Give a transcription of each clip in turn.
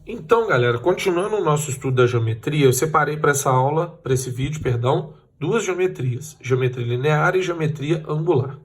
Então, galera, continuando o nosso estudo da geometria, eu separei para essa aula, para esse vídeo, perdão, duas geometrias, geometria linear e geometria angular.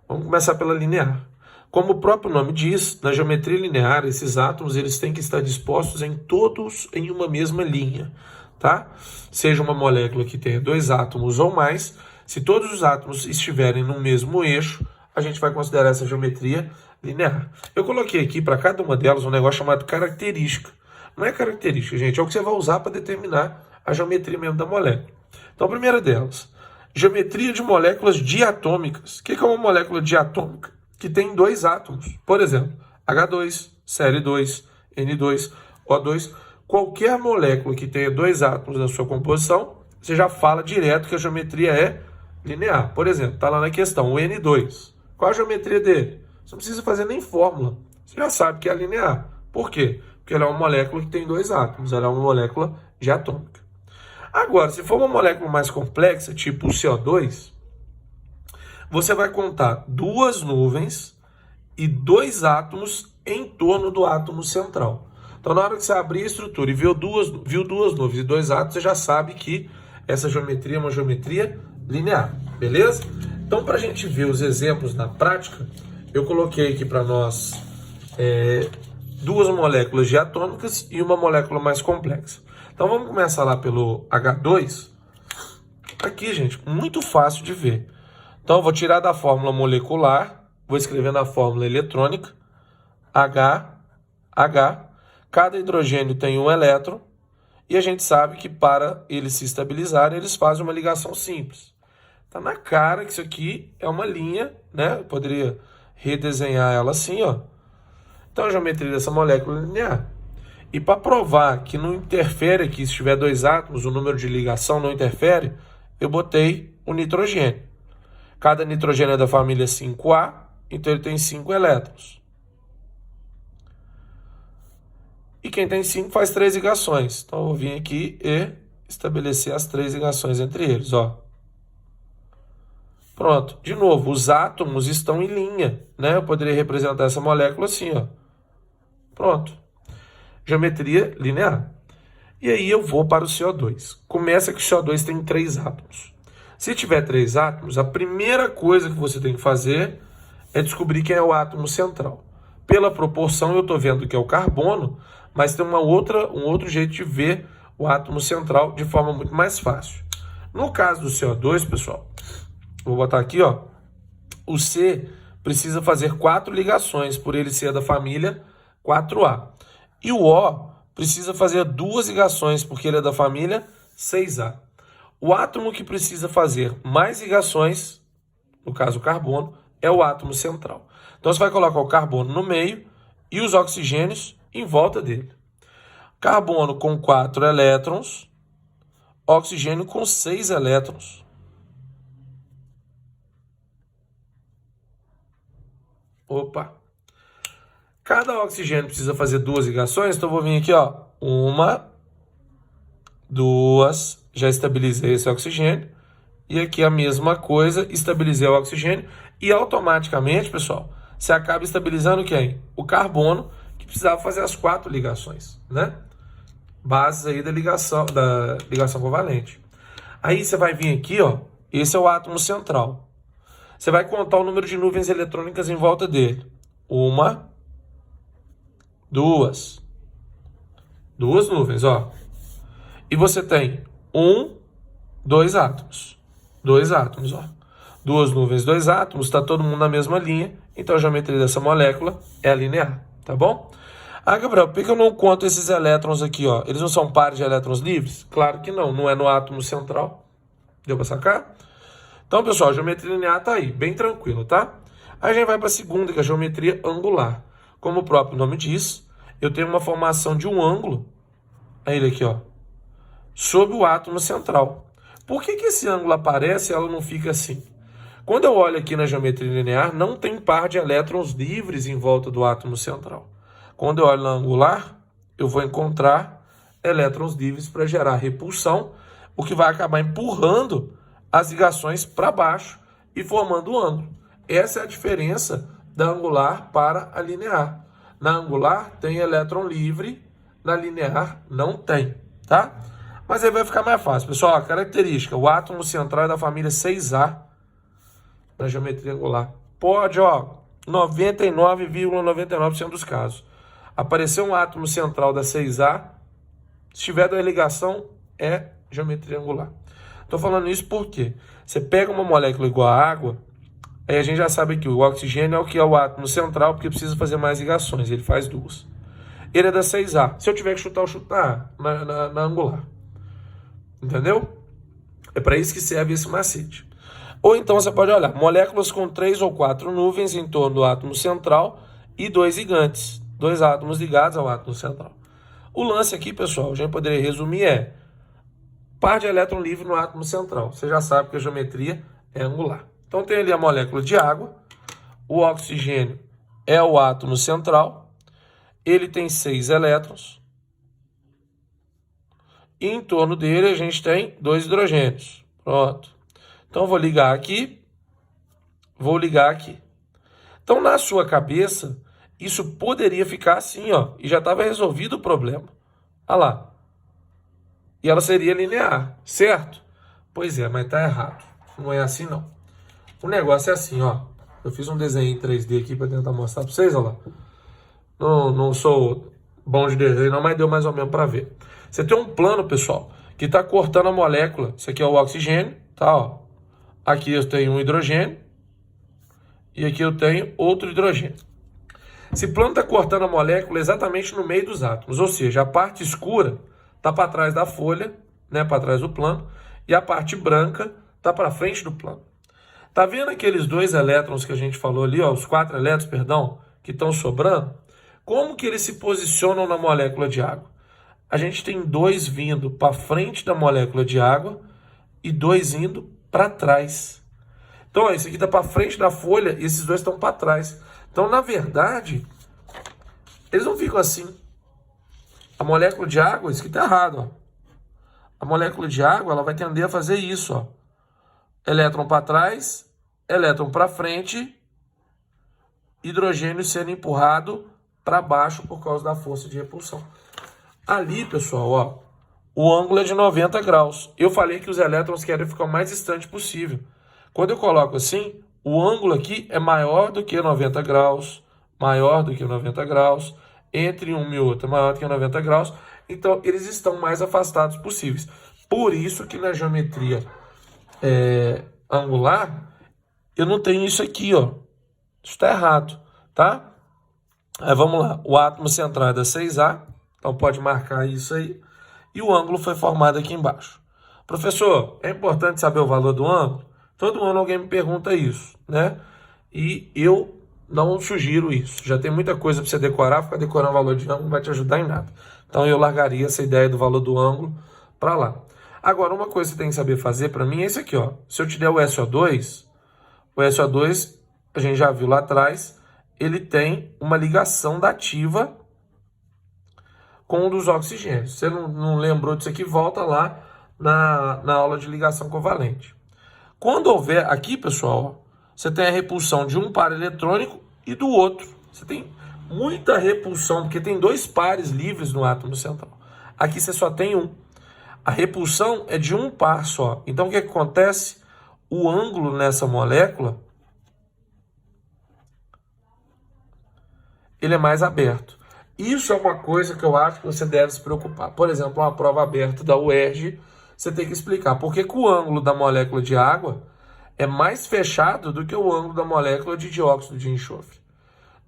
Vamos começar pela linear. Como o próprio nome diz, na geometria linear, esses átomos eles têm que estar dispostos em todos em uma mesma linha, tá? Seja uma molécula que tenha dois átomos ou mais, se todos os átomos estiverem no mesmo eixo, a gente vai considerar essa geometria linear. Eu coloquei aqui para cada uma delas um negócio chamado característica. Não é característica, gente, é o que você vai usar para determinar a geometria mesmo da molécula. Então, a primeira delas, geometria de moléculas diatômicas. O que é uma molécula diatômica? Que tem dois átomos. Por exemplo, H2, Cl2, N2, O2. Qualquer molécula que tenha dois átomos na sua composição, você já fala direto que a geometria é linear. Por exemplo, está lá na questão, o N2. Qual a geometria dele? Você não precisa fazer nem fórmula. Você já sabe que é linear. Por quê? Porque ela é uma molécula que tem dois átomos. Ela é uma molécula diatômica. Agora, se for uma molécula mais complexa, tipo o CO2, você vai contar duas nuvens e dois átomos em torno do átomo central. Então, na hora que você abrir a estrutura e viu duas nuvens e dois átomos, você já sabe que essa geometria é uma geometria linear, beleza? Então, para a gente ver os exemplos na prática, eu coloquei aqui para nós duas moléculas diatômicas e uma molécula mais complexa. Então, vamos começar lá pelo H2. Aqui, gente, muito fácil de ver. Então, eu vou tirar da fórmula molecular, vou escrever na fórmula eletrônica, H, H. Cada hidrogênio tem um elétron, e a gente sabe que para eles se estabilizarem, eles fazem uma ligação simples. Tá na cara que isso aqui é uma linha, né? Eu poderia redesenhar ela assim, ó. Então, a geometria dessa molécula é linear. E para provar que não interfere aqui, se tiver dois átomos, o número de ligação não interfere, eu botei o nitrogênio. Cada nitrogênio é da família 5A, então ele tem 5 elétrons. E quem tem 5 faz 3 ligações. Então eu vou vir aqui e estabelecer as 3 ligações entre eles, ó. Pronto. De novo, os átomos estão em linha, né? Eu poderia representar essa molécula assim, ó. Pronto. Geometria linear. E aí eu vou para o CO2. Começa que o CO2 tem 3 átomos. Se tiver 3 átomos, a primeira coisa que você tem que fazer é descobrir quem é o átomo central. Pela proporção, eu estou vendo que é o carbono, mas tem um outro jeito de ver o átomo central de forma muito mais fácil. No caso do CO2, pessoal, vou botar aqui, ó, o C precisa fazer 4 ligações, por ele ser da família 4A. E o O precisa fazer 2 ligações, porque ele é da família 6A. O átomo que precisa fazer mais ligações, no caso o carbono, é o átomo central. Então você vai colocar o carbono no meio e os oxigênios em volta dele. Carbono com 4 elétrons, oxigênio com 6 elétrons. Opa! Cada oxigênio precisa fazer 2 ligações, então eu vou vir aqui, ó, 1, 2, já estabilizei esse oxigênio. E aqui a mesma coisa, estabilizei o oxigênio e automaticamente, pessoal, você acaba estabilizando quem? O carbono, que precisava fazer as 4 ligações, né? Bases aí da ligação covalente. Aí você vai vir aqui, ó, esse é o átomo central. Você vai contar o número de nuvens eletrônicas em volta dele. 1, 2. 2 nuvens, ó. E você tem 2 átomos. 2 átomos, ó. 2 nuvens, 2 átomos, está todo mundo na mesma linha, então a geometria dessa molécula é linear, tá bom? Ah, Gabriel, por que eu não conto esses elétrons aqui, ó? Eles não são pares de elétrons livres? Claro que não, não é no átomo central. Deu para sacar? Então, pessoal, a geometria linear tá aí, bem tranquilo, tá? Aí a gente vai para a segunda, que é a geometria angular. Como o próprio nome diz, eu tenho uma formação de um ângulo, aí ele aqui, ó, sobre o átomo central. Por que esse ângulo aparece e ela não fica assim? Quando eu olho aqui na geometria linear, não tem par de elétrons livres em volta do átomo central. Quando eu olho na angular, eu vou encontrar elétrons livres para gerar repulsão, o que vai acabar empurrando as ligações para baixo e formando o ângulo. Essa é a diferença da angular para a linear. Na angular tem elétron livre na linear não tem, tá? Mas aí vai ficar mais fácil. Pessoal, a característica, o átomo central é da família 6A na geometria angular. Pode, ó, 99,99% dos casos. Apareceu um átomo central da 6A, se tiver da ligação, é geometria angular. Estou falando isso porque você pega uma molécula igual a água, aí a gente já sabe que o oxigênio é o que é o átomo central, porque precisa fazer mais ligações, ele faz duas. Ele é da 6A. Se eu tiver que chutar, eu chuto na angular. Entendeu? É para isso que serve esse macete. Ou então você pode olhar, moléculas com 3 ou 4 nuvens em torno do átomo central e 2 ligantes, 2 átomos ligados ao átomo central. O lance aqui, pessoal, a gente poderia resumir par de elétron livre no átomo central. Você já sabe que a geometria é angular. Então tem ali a molécula de água, o oxigênio é o átomo central, ele tem 6 elétrons, e em torno dele a gente tem 2 hidrogênios. Pronto. Então vou ligar aqui, vou ligar aqui. Então na sua cabeça, isso poderia ficar assim, ó, e já estava resolvido o problema. Olha lá. E ela seria linear, certo? Pois é, mas tá errado. Não é assim, não. O negócio é assim, ó. Eu fiz um desenho em 3D aqui para tentar mostrar para vocês, olha lá. Não sou bom de desenho, não, mas deu mais ou menos para ver. Você tem um plano, pessoal, que está cortando a molécula. Isso aqui é o oxigênio, tá, ó. Aqui eu tenho um hidrogênio e aqui eu tenho outro hidrogênio. Esse plano está cortando a molécula exatamente no meio dos átomos, ou seja, a parte escura está para trás da folha, né, para trás do plano, e a parte branca está para frente do plano. Tá vendo aqueles 2 elétrons que a gente falou ali, ó, os 4 elétrons, perdão, que estão sobrando? Como que eles se posicionam na molécula de água? A gente tem 2 vindo para frente da molécula de água e 2 indo para trás. Então, ó, esse aqui está para frente da folha e esses 2 estão para trás. Então, na verdade, eles não ficam assim. A molécula de água, isso aqui está errado, ó. A molécula de água, ela vai tender a fazer isso, ó. Elétron para trás, elétron para frente, hidrogênio sendo empurrado para baixo por causa da força de repulsão. Ali, pessoal, ó, o ângulo é de 90 graus. Eu falei que os elétrons querem ficar o mais distante possível. Quando eu coloco assim, o ângulo aqui é maior do que 90 graus, maior do que 90 graus, entre um e outro é maior do que 90 graus, então eles estão mais afastados possíveis. Por isso que na geometria angular, eu não tenho isso aqui, ó. Isso está errado, tá? Aí vamos lá, o átomo central é da 6A, então pode marcar isso aí, e o ângulo foi formado aqui embaixo. Professor, é importante saber o valor do ângulo? Todo ano alguém me pergunta isso, né? E eu não sugiro isso. Já tem muita coisa para você decorar, ficar decorando o valor de ângulo não vai te ajudar em nada. Então eu largaria essa ideia do valor do ângulo para lá. Agora, uma coisa que você tem que saber fazer para mim é isso aqui, ó. Se eu te der o SO2, a gente já viu lá atrás, ele tem uma ligação dativa com um dos oxigênios. Se você não lembrou disso aqui, volta lá na aula de ligação covalente. Quando houver, aqui, pessoal, você tem a repulsão de um par eletrônico e do outro. Você tem muita repulsão, porque tem 2 pares livres no átomo central. Aqui você só tem um. A repulsão é de um par só. Então, o que acontece? O ângulo nessa molécula, ele é mais aberto. Isso é uma coisa que eu acho que você deve se preocupar. Por exemplo, uma prova aberta da UERJ, você tem que explicar por que o ângulo da molécula de água é mais fechado do que o ângulo da molécula de dióxido de enxofre.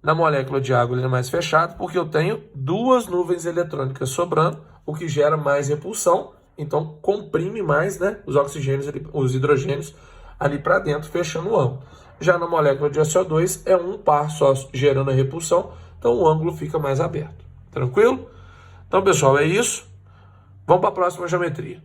Na molécula de água ele é mais fechado porque eu tenho 2 nuvens eletrônicas sobrando, o que gera mais repulsão, então comprime mais, né, os oxigênios, os hidrogênios ali para dentro, fechando o ângulo. Já na molécula de SO2 é um par só gerando a repulsão, então o ângulo fica mais aberto. Tranquilo? Então, pessoal, é isso. Vamos para a próxima geometria.